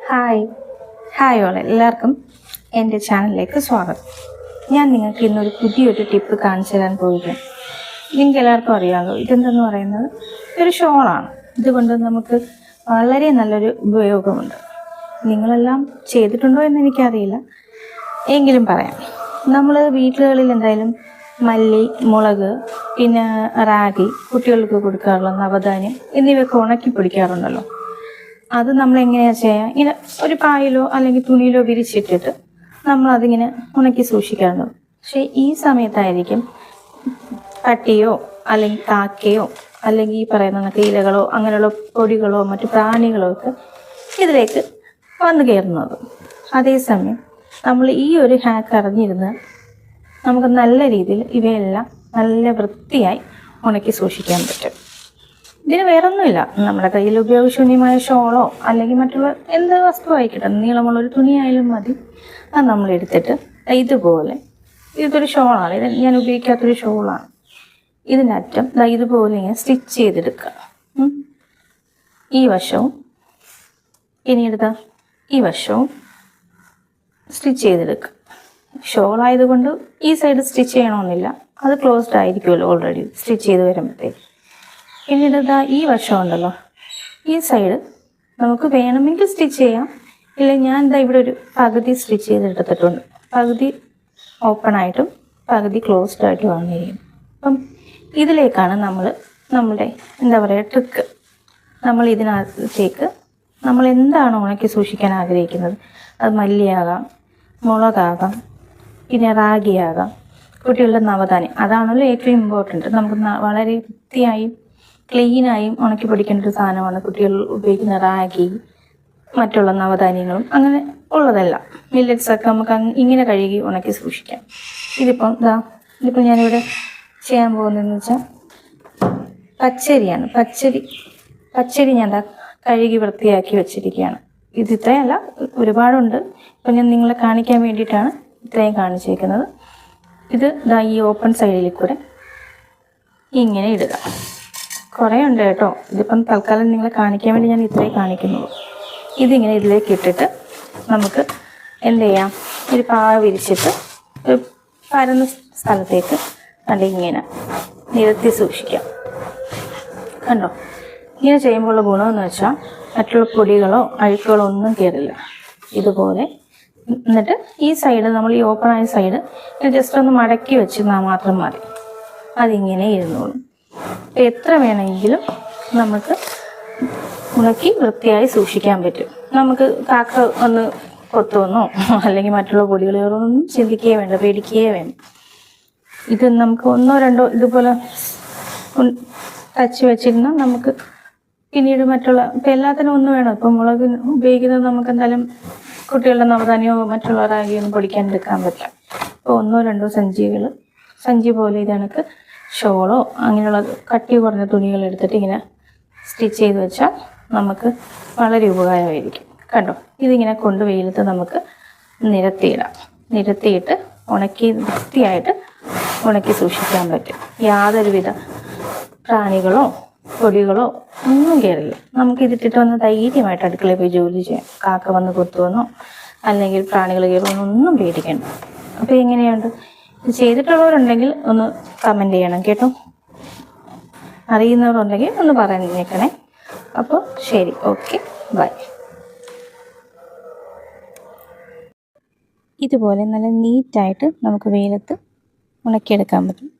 Hi എല്ലാവർക്കും എൻ്റെ ചാനലിലേക്ക് സ്വാഗതം. ഞാൻ നിങ്ങൾക്ക് ഇന്നൊരു പുതിയൊരു ടിപ്പ് കാണിച്ചു തരാൻ പോവുകയാണ്. നിങ്ങൾക്ക് എല്ലാവർക്കും അറിയാമല്ലോ, ഇതെന്തെന്ന് പറയുന്നത് ഒരു ഷോളാണ്. ഇതുകൊണ്ട് നമുക്ക് വളരെ നല്ലൊരു ഉപയോഗമുണ്ട്. നിങ്ങളെല്ലാം ചെയ്തിട്ടുണ്ടോ എന്ന് എനിക്കറിയില്ല, എങ്കിലും പറയാം. നമ്മൾ വീടുകളിൽ എന്തായാലും മല്ലി, മുളക്, പിന്നെ റാഗി, കുട്ടികൾക്ക് കൊടുക്കാറുള്ള നവധാന്യം എന്നിവയൊക്കെ ഉണക്കി പൊടിക്കാറുണ്ടല്ലോ. അത് നമ്മൾ എങ്ങനെയാണ് ചെയ്യുക? ഇങ്ങനെ ഒരു പായിലോ അല്ലെങ്കിൽ തുണിയിലോ വിരിച്ചിട്ടിട്ട് നമ്മളതിങ്ങനെ ഉണക്കി സൂക്ഷിക്കാറുണ്ട്. പക്ഷേ ഈ സമയത്തായിരിക്കും പട്ടിയോ അല്ലെങ്കിൽ കാക്കയോ അല്ലെങ്കിൽ ഈ പറയുന്ന ഇലകളോ അങ്ങനെയുള്ള പൊടികളോ മറ്റു പ്രാണികളോ ഒക്കെ ഇതിലേക്ക് വന്നു കയറുന്നത്. അതേസമയം നമ്മൾ ഈ ഒരു ഹാക്ക് അറിഞ്ഞിരുന്ന് നമുക്ക് നല്ല രീതിയിൽ ഇവയെല്ലാം നല്ല വൃത്തിയായി ഉണക്കി സൂക്ഷിക്കാൻ പറ്റും. ഇതിന് വേറൊന്നുമില്ല, നമ്മുടെ കയ്യിൽ ഉപയോഗശൂന്യമായ ഷോളോ അല്ലെങ്കിൽ മറ്റുള്ള എന്ത് വസ്തു ആയിക്കട്ടെ, നീളമുള്ളൊരു തുണിയായാലും മതി. അത് നമ്മൾ എടുത്തിട്ട് ഇതുപോലെ, ഇതൊരു ഷോളാണ്, ഇത് ഞാൻ ഉപയോഗിക്കാത്തൊരു ഷോളാണ്. ഇതിൻ്റെ അറ്റം ഇതുപോലെ ഇങ്ങനെ സ്റ്റിച്ച് ചെയ്തെടുക്കുക. ഈ വശവും പിന്നീട് ഈ വശവും സ്റ്റിച്ച് ചെയ്തെടുക്കുക. ഷോളായതുകൊണ്ട് ഈ സൈഡ് സ്റ്റിച്ച് ചെയ്യണമെന്നില്ല, അത് ക്ലോസ്ഡ് ആയിരിക്കുമല്ലോ ഓൾറെഡി സ്റ്റിച്ച് ചെയ്ത് വരുമ്പോഴത്തേക്ക്. പിന്നീട് ഈ വശം ഉണ്ടല്ലോ, ഈ സൈഡ് നമുക്ക് വേണമെങ്കിൽ സ്റ്റിച്ച് ചെയ്യാം. ഇല്ല, ഞാൻ ഇവിടെ ഒരു പകുതി സ്റ്റിച്ച് ചെയ്തെടുത്തിട്ടുണ്ട്. പകുതി ഓപ്പൺ ആയിട്ടും പകുതി ക്ലോസ്ഡ് ആയിട്ടും വന്നിരിക്കും. അപ്പം ഇതിലേക്കാണ് നമ്മളുടെ എന്താ പറയുക ട്രിക്ക്. നമ്മൾ ഇതിനകത്തേക്ക് നമ്മൾ എന്താണോ ഉണക്കി സൂക്ഷിക്കാൻ ആഗ്രഹിക്കുന്നത്, അത് മല്ലിയാകാം, മുളകാകാം, പിന്നെ റാഗിയാകാം, കുട്ടികളുടെ നവധാന്യം, അതാണല്ലോ ഏറ്റവും ഇമ്പോർട്ടൻറ്റ്. നമുക്ക് വളരെ വൃത്തിയായും ക്ലീനായും ഉണക്കി പൊടിക്കേണ്ട ഒരു സാധനമാണ് കുട്ടികൾ ഉപയോഗിക്കുന്ന റാഗി, മറ്റുള്ള നവധാന്യങ്ങളും അങ്ങനെ ഉള്ളതെല്ലാം. മില്ലറ്റ്സൊക്കെ നമുക്ക് ഇങ്ങനെ കഴുകി ഉണക്കി സൂക്ഷിക്കാം. ഇതിപ്പോൾ ഞാനിവിടെ ചെയ്യാൻ പോകുന്നതെന്ന് വെച്ചാൽ പച്ചരിയാണ്. പച്ചരി ഞാൻ കഴുകി വൃത്തിയാക്കി വെച്ചിരിക്കുകയാണ്. ഇത് ഇത്രയല്ല, ഒരുപാടുണ്ട്. ഇപ്പം ഞാൻ നിങ്ങളെ കാണിക്കാൻ വേണ്ടിയിട്ടാണ് ഇത്രയും കാണിച്ചേക്കുന്നത്. ഇത് ഈ ഓപ്പൺ സൈഡിൽ കൂടെ ഇങ്ങനെ ഇടുക. കുറേ ഉണ്ട് കേട്ടോ, ഇതിപ്പം തൽക്കാലം നിങ്ങളെ കാണിക്കാൻ വേണ്ടി ഞാൻ ഇത്രയും കാണിക്കുന്നുള്ളൂ. ഇതിങ്ങനെ ഇതിലേക്ക് ഇട്ടിട്ട് നമുക്ക് എന്ത് ചെയ്യാം, ഒരു പായ വിരിച്ചിട്ട് ഒരു പരന്ന സ്ഥലത്തേക്ക് ഇങ്ങനെ നിരത്തി സൂക്ഷിക്കാം. കണ്ടോ? ഇങ്ങനെ ചെയ്യുമ്പോഴുള്ള ഗുണമെന്ന് വെച്ചാൽ മറ്റുള്ള പൊടികളോ അഴുക്കുകളോ ഒന്നും കയറില്ല. ഇതുപോലെ എന്നിട്ട് ഈ സൈഡ്, നമ്മൾ ഈ ഓപ്പണായ സൈഡ് ജസ്റ്റ് ഒന്ന് മടക്കി വെച്ചിരുന്നാൽ മാത്രം മതി. അതിങ്ങനെ ഇരുന്നോളും. എത്ര വേണമെങ്കിലും നമുക്ക് ഉണക്കി വൃത്തിയായി സൂക്ഷിക്കാൻ പറ്റും. നമുക്ക് കാക്ക ഒന്ന് കൊത്തുവന്നോ അല്ലെങ്കിൽ മറ്റുള്ള പൊടികളൊന്നും ചിന്തിക്കുകയേ വേണ്ട, പേടിക്കുകയേ വേണ്ട. ഇത് നമുക്ക് ഒന്നോ രണ്ടോ ഇതുപോലെ തച്ച് വെച്ചിരുന്നാൽ നമുക്ക് പിന്നീട് മറ്റുള്ള ഇപ്പം എല്ലാത്തിനും ഒന്നും വേണം. ഇപ്പം മുളക് ഉപയോഗിക്കുന്നത് നമുക്ക് എന്തായാലും കുട്ടികളുടെ നവധാന്യമോ മറ്റുള്ള റാഗിയൊന്നും പൊടിക്കാൻ എടുക്കാൻ പറ്റില്ല. ഇപ്പോൾ ഒന്നോ രണ്ടോ സഞ്ചി പോലെ ഇതണക്ക് ഷോളോ അങ്ങനെയുള്ള കട്ടി കുറഞ്ഞ തുണികൾ എടുത്തിട്ട് ഇങ്ങനെ സ്റ്റിച്ച് ചെയ്ത് വെച്ചാൽ നമുക്ക് വളരെ ഉപകാരമായിരിക്കും. കണ്ടോ? ഇതിങ്ങനെ കൊണ്ട് വെയിലത്ത് നമുക്ക് നിരത്തിയിട്ട് ഉണക്കി വൃത്തിയായിട്ട് ഉണക്കി സൂക്ഷിക്കാൻ പറ്റും. യാതൊരുവിധ പ്രാണികളോ പൊടികളോ ഒന്നും കയറില്ല. നമുക്കിതിട്ടിട്ട് വന്ന് ധൈര്യമായിട്ട് അടുക്കളയിൽ പോയി ജോലി ചെയ്യാം. കാക്ക വന്ന് കൊത്തുവന്നോ അല്ലെങ്കിൽ പ്രാണികൾ കയറുമെന്നോ ഒന്നും പേടിക്കണ്ട. അപ്പോൾ എങ്ങനെയുണ്ട്? ഇത് ചെയ്തിട്ടുള്ളവരുണ്ടെങ്കിൽ ഒന്ന് കമൻറ്റ് ചെയ്യണം കേട്ടോ. അറിയുന്നവരുണ്ടെങ്കിൽ ഒന്ന് പറഞ്ഞേക്കണേ. അപ്പോൾ ശരി, ഓക്കെ, ബൈ. ഇതുപോലെ നല്ല നീറ്റായിട്ട് നമുക്ക് വെയിലത്ത് ഉണക്കിയെടുക്കാൻ പറ്റും.